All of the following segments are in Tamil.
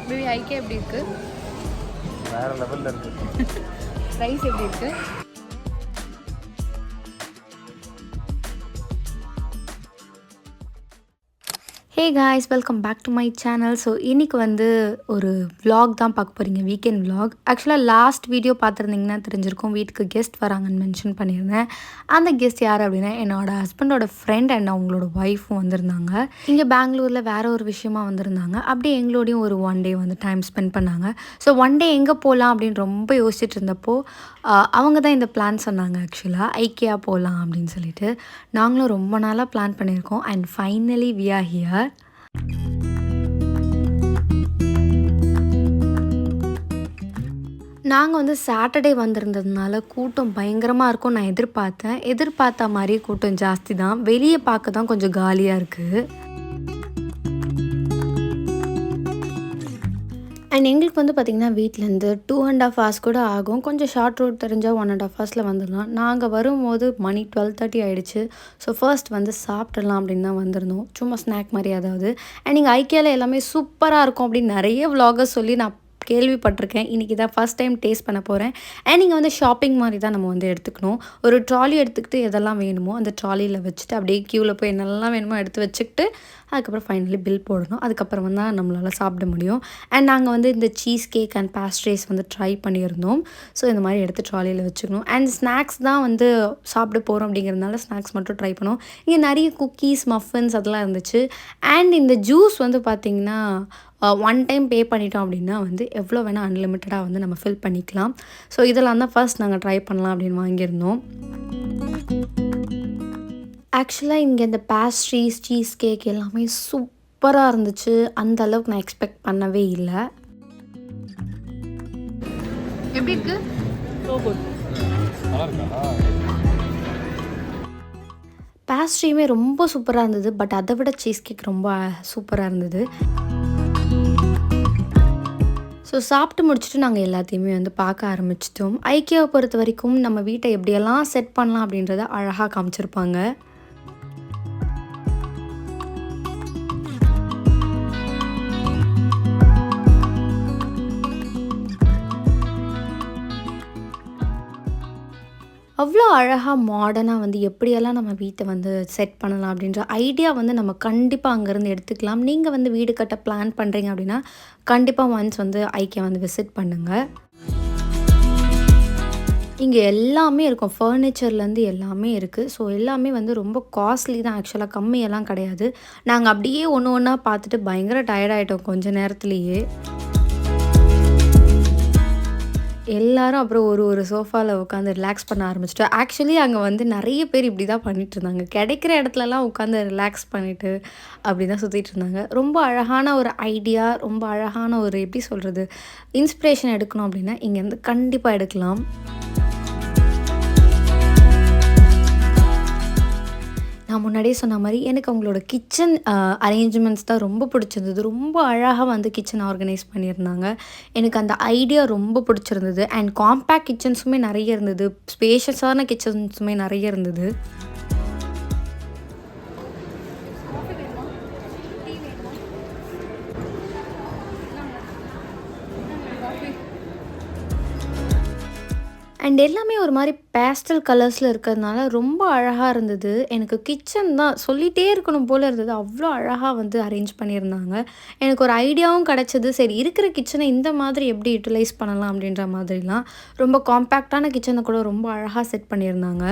பேபி ஐக்கியா எப்படி இருக்கு? வேற லெவல்ல இருக்கு. ரைஸ் எப்படி இருக்கு? Hey guys, welcome back to my channel. So இன்றைக்கி வந்து ஒரு vlog தான் பார்க்க போகிறீங்க, வீக்கெண்ட் vlog. ஆக்சுவலாக லாஸ்ட் வீடியோ பார்த்துருந்தீங்கன்னா தெரிஞ்சிருக்கும், வீட்டுக்கு கெஸ்ட் வராங்கன்னு மென்ஷன் பண்ணியிருந்தேன். அந்த கெஸ்ட் யார் அப்படின்னா என்னோடய ஹஸ்பண்டோட ஃப்ரெண்ட் அண்ட் அவங்களோட ஒய்ஃபும் வந்திருந்தாங்க. இங்கே பெங்களூரில் வேறு ஒரு விஷயமா வந்திருந்தாங்க. அப்படியே எங்களோடையும் ஒரு ஒன் டே வந்து டைம் ஸ்பெண்ட் பண்ணாங்க. ஸோ ஒன் டே எங்கே போகலாம் அப்படின்னு ரொம்ப யோசிச்சுட்டு இருந்தப்போ அவங்க தான் இந்த பிளான் சொன்னாங்க. ஆக்சுவலாக ஐக்கியா போகலாம் அப்படின்னு சொல்லிட்டு நாங்களும் ரொம்ப நாளாக பிளான் பண்ணியிருக்கோம். And finally we are here. நாங்கள் வந்து சாட்டர்டே வந்திருந்ததுனால கூட்டம் பயங்கரமாக இருக்கும் நான் எதிர்பார்த்தேன். எதிர்பார்த்த மாதிரி கூட்டம் ஜாஸ்தி தான். வெளியே பார்க்க தான் கொஞ்சம் காலியாக இருக்குது. அண்ட் எங்களுக்கு வந்து பார்த்திங்கன்னா வீட்டிலேருந்து 2.5 hours கூட ஆகும். கொஞ்சம் ஷார்ட் ரூட் தெரிஞ்சால் 1.5 hours வந்துடலாம். நாங்கள் வரும்போது மணி 12:30 ஆகிடுச்சு. ஸோ ஃபர்ஸ்ட் வந்து சாப்பிட்றலாம் அப்படின்னு தான் வந்திருந்தோம், சும்மா ஸ்நாக் மாதிரி. அதாவது அண்ட் இங்கே ஐக்கியாவில் எல்லாமே சூப்பராக இருக்கும் அப்படின்னு நிறைய vloggers சொல்லி நான் கேள்விப்பட்டிருக்கேன். இன்றைக்கி தான் ஃபஸ்ட் டைம் டேஸ்ட் பண்ண போகிறேன். அண்ட் இங்கே வந்து ஷாப்பிங் மாதிரி தான் நம்ம வந்து எடுத்துக்கணும். ஒரு ட்ராலி எடுத்துக்கிட்டு எதெல்லாம் வேணுமோ அந்த ட்ராலியில் வச்சுட்டு அப்படியே க்யூவில் போய் என்னெல்லாம் வேணுமோ எடுத்து வச்சுக்கிட்டு அதுக்கப்புறம் ஃபைனலி பில் போடணும். அதுக்கப்புறம் தான் நம்மளால் சாப்பிட முடியும். அண்ட் நாங்கள் வந்து இந்த சீஸ் கேக் அண்ட் பேஸ்ட்ரேஸ் வந்து ட்ரை பண்ணியிருந்தோம். ஸோ இந்த மாதிரி எடுத்து ட்ராலியில் வச்சுக்கணும். அண்ட் ஸ்நாக்ஸ் தான் வந்து சாப்பிட போகிறோம் அப்படிங்கிறதுனால ஸ்நாக்ஸ் மட்டும் ட்ரை பண்ணோம். இங்கே நிறைய குக்கீஸ், மஃபின்ஸ் அதெல்லாம் இருந்துச்சு. அண்ட் இந்த ஜூஸ் வந்து பார்த்திங்கன்னா ஒன் டைம் பே பண்ணிட்டோம் அப்படின்னா வந்து எவ்வளோ வேணால் அன்லிமிட்டடாக வந்து நம்ம ஃபில் பண்ணிக்கலாம். ஸோ இதெல்லாம் தான் ஃபர்ஸ்ட் நாங்கள் ட்ரை பண்ணலாம் அப்படின்னு வாங்கியிருந்தோம். ஆக்சுவலாக இங்கே இந்த பேஸ்ட்ரீஸ், சீஸ் கேக் எல்லாமே சூப்பராக இருந்துச்சு. அந்த அளவுக்கு நான் எக்ஸ்பெக்ட் பண்ணவே இல்லை. எப்படி இருக்கு? பேஸ்ட்ரியுமே ரொம்ப சூப்பராக இருந்தது. பட் அதை விட சீஸ் கேக் ரொம்ப சூப்பராக இருந்தது. ஸோ சாப்பிட்டு முடிச்சுட்டு நாங்கள் எல்லாத்தையுமே வந்து பார்க்க ஆரம்பிச்சிட்டோம். ஐக்கியாவை பொறுத்த வரைக்கும் நம்ம வீட்டை எப்படியெல்லாம் செட் பண்ணலாம் அப்படின்றத அழகாக காமிச்சிருப்பாங்க. அவ்வளோ அழகாக மாடர்னாக வந்து எப்படியெல்லாம் நம்ம வீட்டை வந்து செட் பண்ணலாம் அப்படின்ற ஐடியா வந்து நம்ம கண்டிப்பாக அங்கேருந்து எடுத்துக்கலாம். நீங்கள் வந்து வீடு கட்ட பிளான் பண்ணுறீங்க அப்படின்னா கண்டிப்பாக ஒன்ஸ் வந்து ஐக்கியா வந்து விசிட் பண்ணுங்கள். இங்கே எல்லாமே இருக்கும், ஃபர்னிச்சர்லேருந்து எல்லாமே இருக்குது. ஸோ எல்லாமே வந்து ரொம்ப காஸ்ட்லி தான். ஆக்சுவலாக கம்மியெல்லாம் கிடையாது. நாங்கள் அப்படியே ஒன்று ஒன்றா பார்த்துட்டு பயங்கர டயர்டாயிட்டோம் கொஞ்சம் நேரத்துலேயே. எல்லாரும் அப்புறம் ஒரு சோஃபாவில் உட்காந்து ரிலாக்ஸ் பண்ண ஆரம்பிச்சிட்டோம். ஆக்சுவலி அங்கே வந்து நிறைய பேர் இப்படி தான் பண்ணிகிட்டு இருந்தாங்க. கிடைக்கிற இடத்துலலாம் உட்காந்து ரிலாக்ஸ் பண்ணிவிட்டு அப்படி தான் சுற்றிட்டு இருந்தாங்க. ரொம்ப அழகான ஒரு ஐடியா, ரொம்ப அழகான ஒரு எப்படி சொல்கிறது, இன்ஸ்பிரேஷன் எடுக்கணும் அப்படின்னா இங்கேருந்து கண்டிப்பாக எடுக்கலாம். நான் முன்னாடியே சொன்ன மாதிரி எனக்கு அவங்களோட கிச்சன் அரேஞ்ச்மெண்ட்ஸ் தான் ரொம்ப பிடிச்சிருந்தது. ரொம்ப அழகாக வந்து கிச்சன் ஆர்கனைஸ் பண்ணியிருந்தாங்க. எனக்கு அந்த ஐடியா ரொம்ப பிடிச்சிருந்தது. அண்ட் காம்பேக்ட் கிச்சன்ஸுமே நிறைய இருந்தது, ஸ்பேஷியஸான கிச்சன்ஸுமே நிறைய இருந்தது. அண்ட் எல்லாமே ஒரு மாதிரி பேஸ்டல் கலர்ஸில் இருக்கிறதுனால ரொம்ப அழகாக இருந்தது. எனக்கு கிச்சன் தான் சொல்லிகிட்டே இருக்கணும் போல் இருந்தது. அவ்வளோ அழகாக வந்து அரேஞ்ச் பண்ணியிருந்தாங்க. எனக்கு ஒரு ஐடியாவும் கிடச்சிது. சரி, இருக்கிற கிச்சனை இந்த மாதிரி எப்படி யூட்டிலைஸ் பண்ணலாம் அப்படின்ற மாதிரிலாம் ரொம்ப காம்பேக்டான கிச்சனை கூட ரொம்ப அழகாக செட் பண்ணியிருந்தாங்க.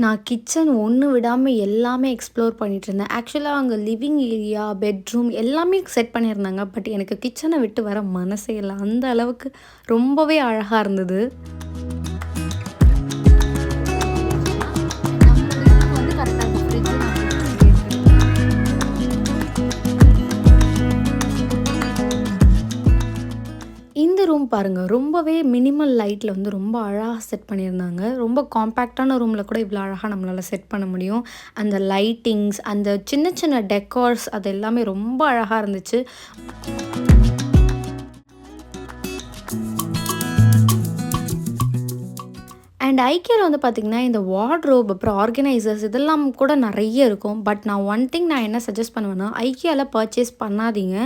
நான் கிச்சன் ஒன்று விடாமல் எல்லாமே எக்ஸ்ப்ளோர் பண்ணிகிட்டு இருந்தேன். ஆக்சுவலாக அங்கே லிவிங் ஏரியா, பெட்ரூம் எல்லாமே செட் பண்ணியிருந்தாங்க. பட் எனக்கு கிச்சனை விட்டு வர மனசே இல்லை. அந்த அளவுக்கு ரொம்பவே அழகாக இருந்தது. பாருங்க, ரொம்பவே மினிமல் லைட்ல வந்து ரொம்ப அழகா செட் பண்ணியிருந்தாங்க. ரொம்ப காம்பேக்ட்டான ரூம்ல கூட இவ்வளோ அழகா நம்மளால செட் பண்ண முடியும். அந்த லைட்டிங்ஸ், அந்த சின்ன சின்ன டெக்கார்ஸ் அது எல்லாமே ரொம்ப அழகா இருந்துச்சு. அண்ட் ஐக்கியால வந்து பார்த்தீங்கன்னா, இந்த வார்ட்ரோப் அப்புறம் ஆர்கனைசர்ஸ் இதெல்லாம் கூட நெறைய இருக்கும். பட் நான் ஒன் திங் நான் என்ன சஜெஸ்ட் பண்ணுவேன்னா, ஐக்கியால பர்ச்சேஸ் பண்ணாதீங்க.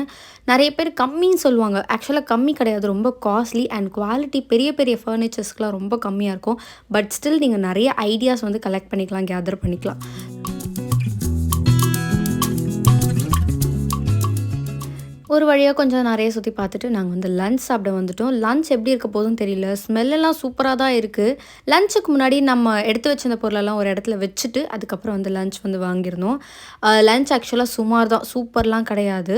நெறைய பேர் கம்மின்னு சொல்லுவாங்க. ஆக்சுவலா கம்மி கிடையாது. ரொம்ப காஸ்ட்லி அண்ட் குவாலிட்டி பெரிய பெரிய ஃபர்னிச்சர்ஸ்க்குலாம் ரொம்ப கம்மியா இருக்கும். பட் ஸ்டில் நீங்க நெறைய ஐடியாஸ் வந்து கலெக்ட் பண்ணிக்கலாம், கேதர் பண்ணிக்கலாம். ஒரு வழியா கொஞ்சம் நெறைய சுத்தி பார்த்துட்டு, நாங்க வந்து லஞ்ச் சாப்பிட வந்துட்டோம். லஞ்ச் எப்படி இருக்க போதுன்னு தெரியல. ஸ்மெல்லெல்லாம் சூப்பரா தான் இருக்கு. லஞ்சுக்கு முன்னாடி நம்ம எடுத்து வச்சிருந்த பொருளெல்லாம் ஒரு இடத்துல வச்சுட்டு, அதுக்கப்புறம் வந்து லஞ்ச் வந்து வாங்கியிருந்தோம். லஞ்ச் ஆக்சுவலா சுமார் தான். சூப்பர்லாம் கிடையாது.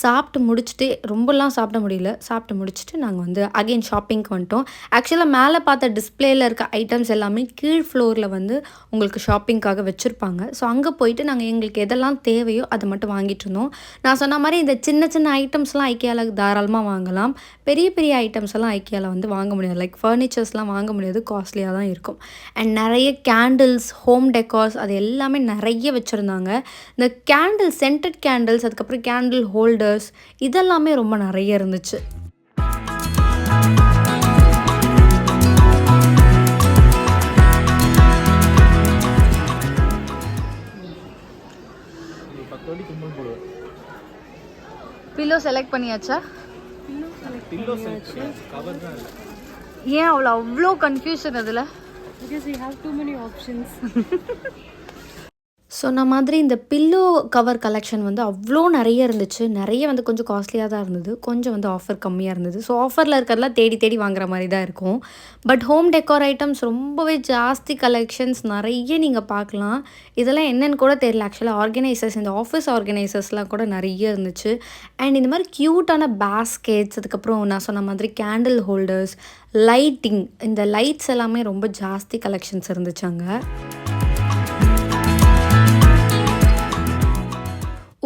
சாப்பிட்டு முடிச்சுட்டு ரொம்பலாம் சாப்பிட முடியல. சாப்பிட்டு முடிச்சுட்டு நாங்க வந்து அகைன் ஷாப்பிங்க்கு வந்துட்டோம். ஆக்சுவலா மேல பார்த்த டிஸ்ப்ளேல இருக்க ஐட்டம்ஸ் எல்லாமே கீழ் ஃப்ளோர்ல வந்து உங்களுக்கு ஷாப்பிங்க்காக வச்சிருப்பாங்க. ஸோ அங்க போயிட்டு நாங்க எங்களுக்கு எதெல்லாம் தேவையோ அத மட்டும் வாங்கிட்டுருந்தோம். நான் சொன்ன மாரி இந்த சின்ன சின்ன ஐட்டம்ஸ்லாம் ஐக்கியால தாராளமா வாங்கலாம். பெரிய பெரிய ஐட்டம்ஸ் எல்லாம் ஐக்கியால வந்து வாங்க முடியாது. லைக் ஃபர்னிச்சர்ஸ்லாம் வாங்க முடியாது. காஸ்ட்லியா தான் இருக்கும். அண்ட் நெறைய கேண்டில்ஸ், ஹோம் டெக்கார்ஸ் அது எல்லாமே நெறைய வச்சிருந்தாங்க. இந்த கேண்டில் சென்டட் கேண்டில்ஸ், அதுக்கப்புறம் கேண்டில் ஹோல்டர்ஸ் இதெல்லாமே ரொம்ப நெறைய இருந்துச்சு. நீ 10 வாட்டி கும்பல் போடுவேன். பில்லோ செலக்ட் பண்ணியாச்சா? பில்லோ செலக்ட் கவர் தான் இருக்கு. ஏன் அவ்வளோ கன்ஃபியூஷன் அதுல? Because we have too many options. சொன்ன மாதிரி இந்த பில்லோ கவர் கலெக்ஷன் வந்து அவ்வளோ நெறைய இருந்துச்சு. நெறைய வந்து கொஞ்சம் காஸ்ட்லியா தான் இருந்தது. கொஞ்சம் வந்து ஆஃபர் கம்மியா இருந்தது. ஸோ ஆஃபர்ல இருக்கிறதெல்லாம் தேடி தேடி வாங்குற மாரி தான் இருக்கும். பட் ஹோம் டெக்கார் ஐட்டம்ஸ் ரொம்பவே ஜாஸ்தி கலெக்ஷன்ஸ் நெறைய நீங்க பார்க்கலாம். இதெல்லாம் என்னன்னு கூட தெரியல. ஆக்சுவலா ஆர்கனைசர்ஸ் இந்த ஆஃபீஸ் ஆர்கனைசர்ஸ்லாம் கூட நெறைய இருந்துச்சு. அண்ட் இந்த மாரி க்யூட்டான பேஸ்கெட்ஸ், அதுக்கப்புறம் நான் சொன்ன மாதிரி கேண்டில் ஹோல்டர்ஸ், லைட்டிங் இந்த லைட்ஸ் எல்லாமே ரொம்ப ஜாஸ்தி கலெக்ஷன்ஸ் இருந்துச்சு அங்க.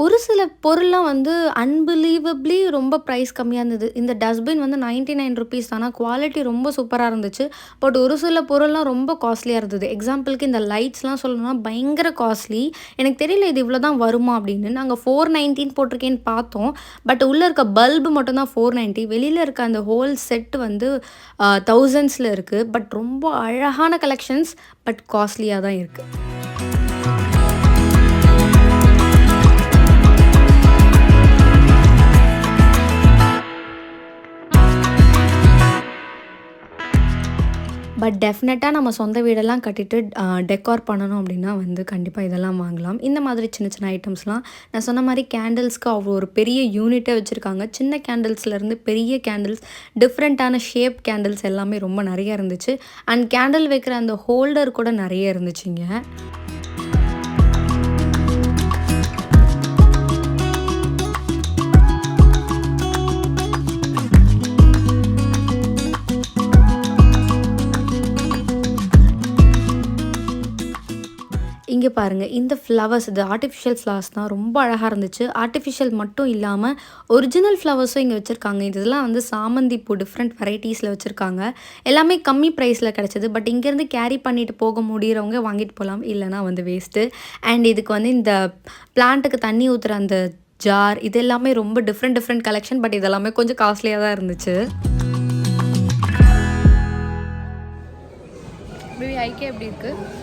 ஒரு சில பொருள்லாம் வந்து அன்பிலீவபிளி ரொம்ப ப்ரைஸ் கம்மியா இருந்தது. இந்த டஸ்ட்பின் வந்து ₹99 தானா, குவாலிட்டி ரொம்ப சூப்பரா இருந்துச்சு. பட் ஒரு சில பொருள்லாம் ரொம்ப காஸ்ட்லியா இருந்தது. எக்ஸாம்பிளுக்கு இந்த லைட்ஸ்லாம் சொல்லணும்னா பயங்கர காஸ்ட்லி. எனக்கு தெரியல இது இவ்வளோ தான் வருமா அப்படின்னு. நாங்க 419 போட்டிருக்கேன்னு பார்த்தோம். பட் உள்ள இருக்க பல்பு மட்டும் தான் 490. வெளியில இருக்க அந்த ஹோல் செட் வந்து தௌசண்ட்ஸ்ல இருக்கு. பட் ரொம்ப அழகான கலெக்ஷன்ஸ். பட் காஸ்ட்லியா தான் இருக்கு. பட் டெஃபினட்டாக நம்ம சொந்த வீடெல்லாம் கட்டிட்டு டெக்கார் பண்ணணும் அப்படின்னா வந்து கண்டிப்பாக இதெல்லாம் வாங்கலாம். இந்த மாதிரி சின்ன சின்ன ஐட்டம்ஸ்லாம் நான் சொன்ன மாதிரி கேண்டில்ஸ்க்கு அவ்வளோ ஒரு பெரிய யூனிட்டே வச்சுருக்காங்க. சின்ன கேண்டில்ஸ்லேருந்து பெரிய கேண்டில்ஸ், டிஃப்ரெண்ட்டான ஷேப் கேண்டில்ஸ் எல்லாமே ரொம்ப நிறைய இருந்துச்சு. அண்ட் கேண்டில் வைக்கிற அந்த ஹோல்டர் கூட நிறைய இருந்துச்சுங்க. இங்கே பாருங்கள், இந்த ஃப்ளவர்ஸ் இது ஆர்டிஃபிஷியல் ஃப்ளவர்ஸ் தான் ரொம்ப அழகாக இருந்துச்சு. ஆர்டிஃபிஷியல் மட்டும் இல்லாமல் ஒரிஜினல் ஃப்ளவர்ஸும் இங்கே வச்சுருக்காங்க. இதெல்லாம் வந்து சாமந்தி பூ டிஃப்ரெண்ட் வெரைட்டிஸில் வச்சுருக்காங்க. எல்லாமே கம்மி ப்ரைஸில் கிடச்சிது. பட் இங்கேருந்து கேரி பண்ணிட்டு போக முடிகிறவங்க வாங்கிட்டு போகலாம், இல்லைனா வந்து வேஸ்ட்டு. அண்ட் இதுக்கு வந்து இந்த பிளான்ட்டுக்கு தண்ணி ஊற்றுற அந்த ஜார் இது எல்லாமே ரொம்ப டிஃப்ரெண்ட் கலெக்ஷன். பட் இதெல்லாமே கொஞ்சம் காஸ்ட்லியாக தான் இருந்துச்சு. ஐக்கியா எப்படி இருக்குது?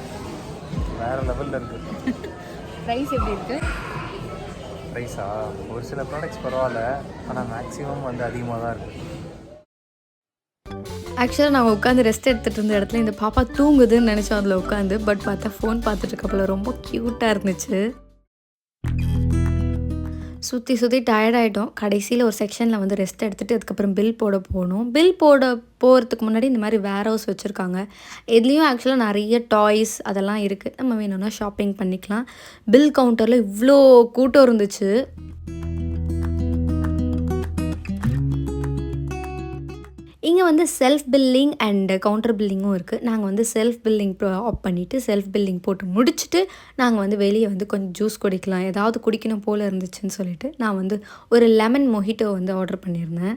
வேறு லெவலில் இருக்குது. ப்ரைஸ் எப்படி இருக்குது? ப்ரைஸா ஒரு சில ப்ராடக்ட்ஸ் பரவாயில்ல, ஆனால் மேக்ஸிமம் வந்து அதிகமாக தான் இருக்குது. ஆக்சுவலாக நாங்கள் உட்காந்து ரெஸ்ட் எடுத்துகிட்டு இருந்த இடத்துல இந்த பாப்பா தூங்குதுன்னு நினச்சோம் அதில் உட்காந்து. பட் பார்த்தா ஃபோன் பார்த்துட்டு இருக்கப்பல ரொம்ப க்யூட்டாக இருந்துச்சு. சுற்றி டயர்டாகிட்டோம். கடைசியில் ஒரு செக்ஷனில் வந்து ரெஸ்ட் எடுத்துகிட்டு அதுக்கப்புறம் பில் போட போகணும். பில் போகிறதுக்கு முன்னாடி இந்த மாதிரி வேர் ஹவுஸ் வச்சுருக்காங்க. இதுலேயும் ஆக்சுவலாக நிறைய டாய்ஸ் அதெல்லாம் இருக்குது. நம்ம வேணும்னா ஷாப்பிங் பண்ணிக்கலாம். பில் கவுண்டரில் இவ்வளோ கூட்டம் இருந்துச்சு. இங்கே வந்து செல்ஃப் பில்லிங் அண்ட் கவுண்டர் பில்லிங்கும் இருக்குது. நாங்கள் வந்து செல்ஃப் பில்லிங் ஆஃப் பண்ணிவிட்டு செல்ஃப் பில்லிங் போட்டு முடிச்சுட்டு நாங்கள் வந்து வெளியே வந்து கொஞ்சம் ஜூஸ் குடிக்கலாம், ஏதாவது குடிக்கணும் போல் இருந்துச்சுன்னு சொல்லிட்டு நான் வந்து ஒரு லெமன் மொஹிட்டோ வந்து ஆர்டர் பண்ணியிருந்தேன்.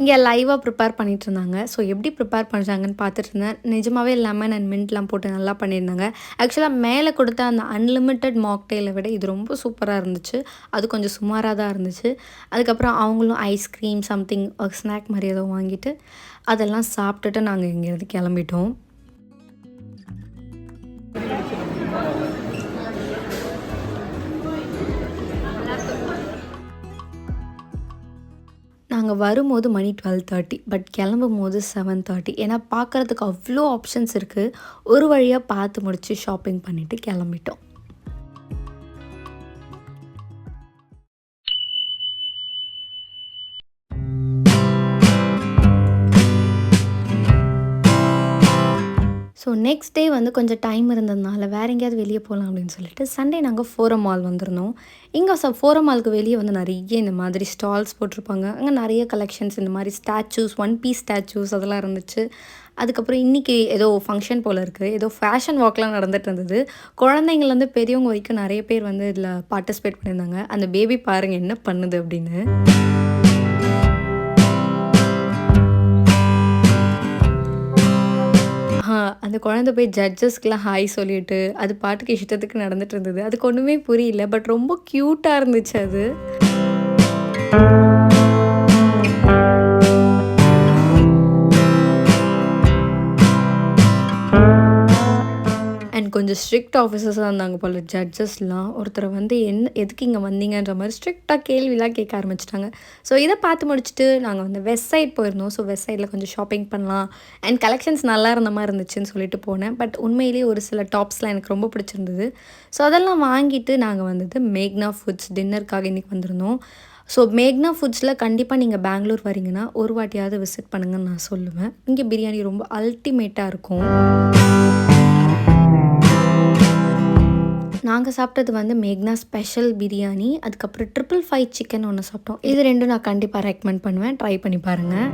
இங்கே லைவாக ப்ரிப்பேர் பண்ணிட்டு இருந்தாங்க. ஸோ எப்படி ப்ரிப்பேர் பண்ணுறாங்கன்னு பார்த்துட்டு இருந்தேன். நிஜமாவே லெமன் அண்ட் மின்ட்லாம் போட்டு நல்லா பண்ணியிருந்தாங்க. ஆக்சுவலாக மேலே கொடுத்த அந்த அன்லிமிட்டெட் மாக்டெயிலை விட இது ரொம்ப சூப்பராக இருந்துச்சு. அது கொஞ்சம் சுமாராக தான் இருந்துச்சு. அதுக்கப்புறம் அவங்களும் ஐஸ்கிரீம் சம்திங் ஒரு ஸ்நாக் மாதிரி ஏதோ வாங்கிட்டு அதெல்லாம் சாப்பிட்டுட்டு நாங்கள் இங்கேருந்து கிளம்பிட்டோம். நாங்கள் வரும்போது மணி 12:30 பட் கிளம்பும்போது 7:30. ஏன்னா பார்க்குறதுக்கு அவ்வளோ ஆப்ஷன்ஸ் இருக்குது. ஒரு வழியாக பார்த்து முடித்து ஷாப்பிங் பண்ணிவிட்டு கிளம்பிட்டோம். ஸோ நெக்ஸ்ட் டே வந்து கொஞ்சம் டைம் இருந்ததுனால வேறு எங்கேயாவது வெளியே போகலாம் அப்படின்னு சொல்லிட்டு சண்டே நாங்கள் ஃபோரம் மால் வந்திருந்தோம். இங்கே ஃபோரம் மாலுக்கு வெளியே வந்து நிறைய இந்த மாதிரி ஸ்டால்ஸ் போட்டிருப்பாங்க. அங்கே நிறைய கலெக்ஷன்ஸ் இந்த மாதிரி ஸ்டாச்சூஸ், ஒன் பீஸ் ஸ்டாச்சூஸ் அதெல்லாம் இருந்துச்சு. அதுக்கப்புறம் இன்றைக்கி ஏதோ ஃபங்க்ஷன் போல் இருக்குது. ஏதோ ஃபேஷன் வாக்லாம் நடந்துகிட்டு இருந்தது. குழந்தைங்கள்லேருந்து பெரியவங்க வரைக்கும் நிறைய பேர் வந்து இதில் பார்ட்டிசிபேட் பண்ணியிருந்தாங்க. அந்த பேபி பாருங்கள் என்ன பண்ணுது அப்படின்னு. அந்த குழந்தை போய் ஜட்ஜஸ்க்குலாம் ஹாய் சொல்லிட்டு, அது பாட்டுக்கு இஷ்டத்துக்கு நடந்துட்டு இருந்தது. அதுக்கு ஒன்றுமே புரியல. பட் ரொம்ப க்யூட்டாக இருந்துச்சு அது. அண்ட் கொஞ்சம் ஸ்ட்ரிக்ட் ஆஃபீஸர்ஸாக இருந்தாங்க போல் ஜட்ஜஸ்லாம். ஒருத்தரை வந்து எதுக்கு இங்கே வந்தீங்கன்ற மாதிரி ஸ்ட்ரிக்டாக கேள்விலாம் கேட்க ஆரம்பிச்சிட்டாங்க. ஸோ இதை பார்த்து முடிச்சுட்டு நாங்கள் வந்து வெஸ்ட் சைட் போயிருந்தோம். ஸோ வெஸ்ட் சைடில் கொஞ்சம் ஷாப்பிங் பண்ணலாம் அண்ட் கலெக்ஷன்ஸ் நல்லா இருந்த மாதிரி இருந்துச்சுன்னு சொல்லிட்டு போனேன். பட் உண்மையிலேயே ஒரு சில டாப்ஸ்லாம் எனக்கு ரொம்ப பிடிச்சிருந்தது. ஸோ அதெல்லாம் வாங்கிட்டு நாங்கள் வந்தது மேக்னா ஃபுட்ஸ் டின்னருக்காக இன்றைக்கி வந்திருந்தோம். ஸோ மேக்னா ஃபுட்ஸில் கண்டிப்பாக நீங்கள் பெங்களூர் வரீங்கன்னா ஒரு வாட்டியாவது விசிட் பண்ணுங்கன்னு நான் சொல்லுவேன். இங்கே பிரியாணி ரொம்ப அல்டிமேட்டாக இருக்கும். நாங்கள் சாப்பிட்டது வந்து மேக்னா ஸ்பெஷல் பிரியாணி, அதுக்கப்புறம் 555 சிக்கன் ஒன்று சாப்பிட்டோம். இது ரெண்டும் நான் கண்டிப்பாக ரெக்கமெண்ட் பண்ணுவேன். ட்ரை பண்ணி பாருங்கள்.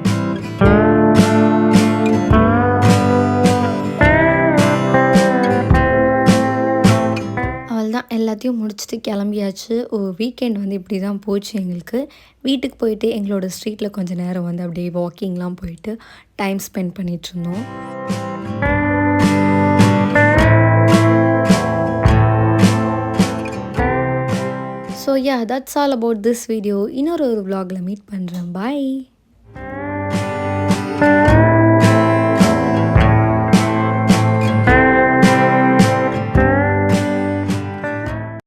அவள்தான் எல்லாத்தையும் முடிச்சுட்டு கிளம்பியாச்சு. வீக்கெண்ட் வந்து இப்படி தான் போச்சு எங்களுக்கு. வீட்டுக்கு போயிட்டு எங்களோட ஸ்ட்ரீட்டில் கொஞ்சம் நேரம் வந்து அப்படியே வாக்கிங்லாம் போயிட்டு டைம் ஸ்பெண்ட் பண்ணிகிட்ருந்தோம். So yeah, that's all about this video. இன்னொரு vlogல மீட் பண்ணுறேன். Bye.